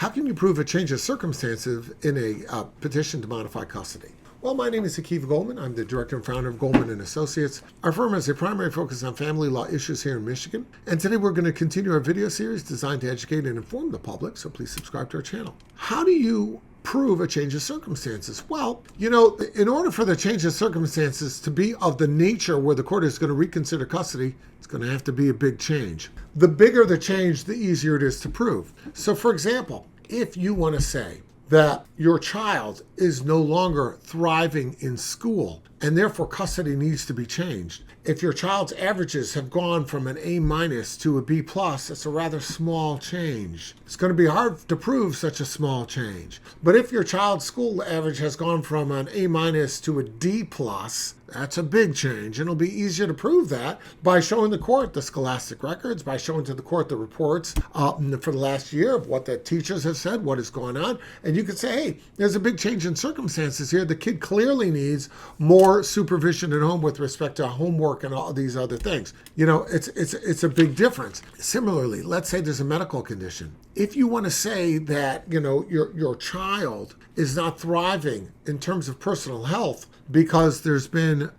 How can you prove a change of circumstances in a petition to modify custody? Well, my name is Goldman. I'm the director and founder of Goldman and Associates. Our firm has a primary focus on family law issues here in Michigan. And today we're going to continue our video series designed to educate and inform the public. So please subscribe to our channel. How do you prove a change of circumstances? Well, in order for the change of circumstances to be of the nature where the court is going to reconsider custody, it's going to have to be a big change. The bigger the change, the easier it is to prove. So for example, if you want to say that your child is no longer thriving in school and therefore custody needs to be changed. If your child's averages have gone from an A- to a B+, it's a rather small change. It's going to be hard to prove such a small change. But if your child's school average has gone from an A- to a D+, that's a big change. And it'll be easier to prove that by showing the court the scholastic records, by showing to the court the reports for the last year of what the teachers have said, what is going on. And you could say, hey, there's a big change in circumstances here. The kid clearly needs more supervision at home with respect to homework and all these other things. It's a big difference. Similarly, let's say there's a medical condition. If you want to say that, your child is not thriving in terms of personal health because there's been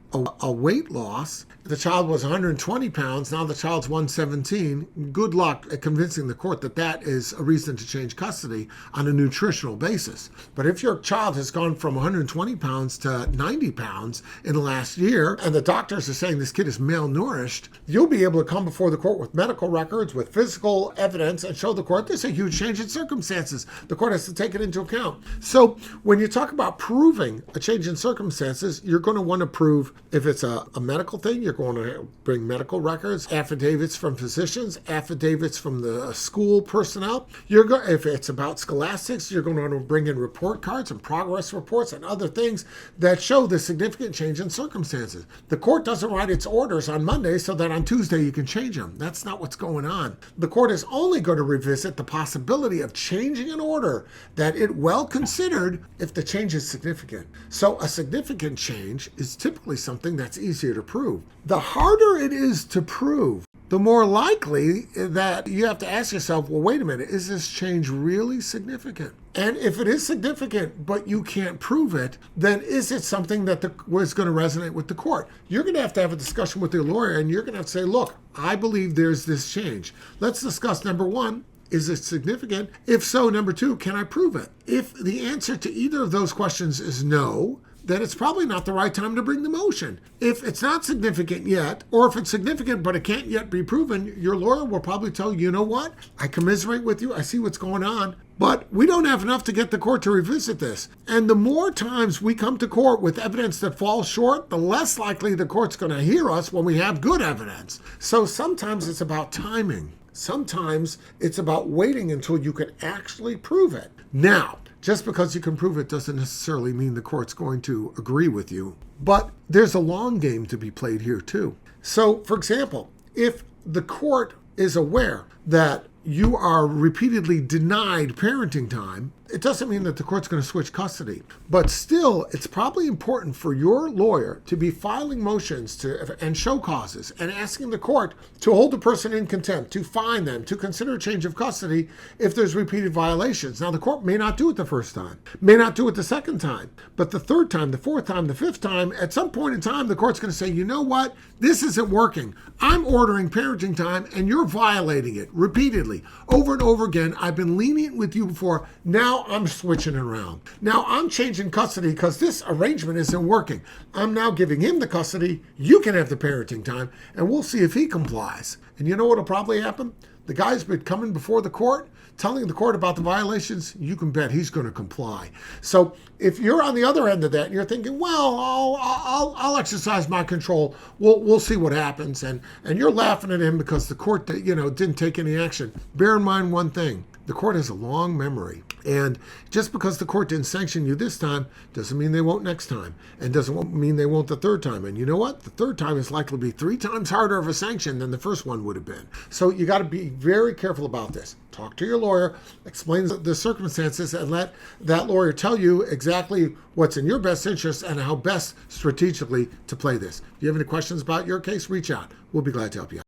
a weight loss, the child was 120 pounds, now the child's 117, good luck at convincing the court that that is a reason to change custody on a nutritional basis. But if your child has gone from 120 pounds to 90 pounds in the last year, and the doctors are saying this kid is malnourished, you'll be able to come before the court with medical records, with physical evidence, and show the court there's a huge change in circumstances. The court has to take it into account. So when you talk about proving a change in circumstances, you're going to want to prove, if it's a medical thing, you're going to bring medical records, affidavits from physicians, affidavits from the school personnel. If it's about scholastics, you're going to want to bring in report cards and progress reports and other things that show the significant change in circumstances. The court doesn't write its orders on Monday so that on Tuesday you can change them. That's not what's going on. The court is only going to revisit the possibility of changing an order that it well considered if the change is significant. So a significant change is typically something that's easier to prove. The harder it is to prove, the more likely that you have to ask yourself, well, wait a minute, is this change really significant? And if it is significant, but you can't prove it, then is it something that was going to resonate with the court? You're going to have a discussion with your lawyer, and you're going to have to say, look, I believe there's this change. Let's discuss number one. Is it significant? If so, number two, can I prove it? If the answer to either of those questions is no, then it's probably not the right time to bring the motion. If it's not significant yet, or if it's significant but it can't yet be proven, your lawyer will probably tell you, you know what? I commiserate with you. I see what's going on. But we don't have enough to get the court to revisit this. And the more times we come to court with evidence that falls short, the less likely the court's going to hear us when we have good evidence. So sometimes it's about timing. Sometimes it's about waiting until you can actually prove it. Now, just because you can prove it doesn't necessarily mean the court's going to agree with you. But there's a long game to be played here too. So, for example, if the court is aware that you are repeatedly denied parenting time, it doesn't mean that the court's going to switch custody. But still, it's probably important for your lawyer to be filing motions and show causes and asking the court to hold the person in contempt, to fine them, to consider a change of custody if there's repeated violations. Now, the court may not do it the first time, may not do it the second time, but the third time, the fourth time, the fifth time, at some point in time, the court's going to say, you know what? This isn't working. I'm ordering parenting time and you're violating it repeatedly, over and over again. I've been lenient with you before. Now I'm switching around. Now I'm changing custody because this arrangement isn't working. I'm now giving him the custody. You can have the parenting time, and we'll see if he complies. And you know what will probably happen? The guy's been coming before the court, telling the court about the violations. You can bet he's going to comply. So if you're on the other end of that and you're thinking, well, I'll exercise my control. We'll see what happens. And you're laughing at him because the court, didn't take any action. Bear in mind one thing. The court has a long memory. And just because the court didn't sanction you this time doesn't mean they won't next time, and doesn't mean they won't the third time. And you know what? The third time is likely to be 3 times harder of a sanction than the first one would have been. So you got to be very careful about this. Talk to your lawyer, explain the circumstances, and let that lawyer tell you exactly what's in your best interest and how best strategically to play this. If you have any questions about your case, reach out. We'll be glad to help you out.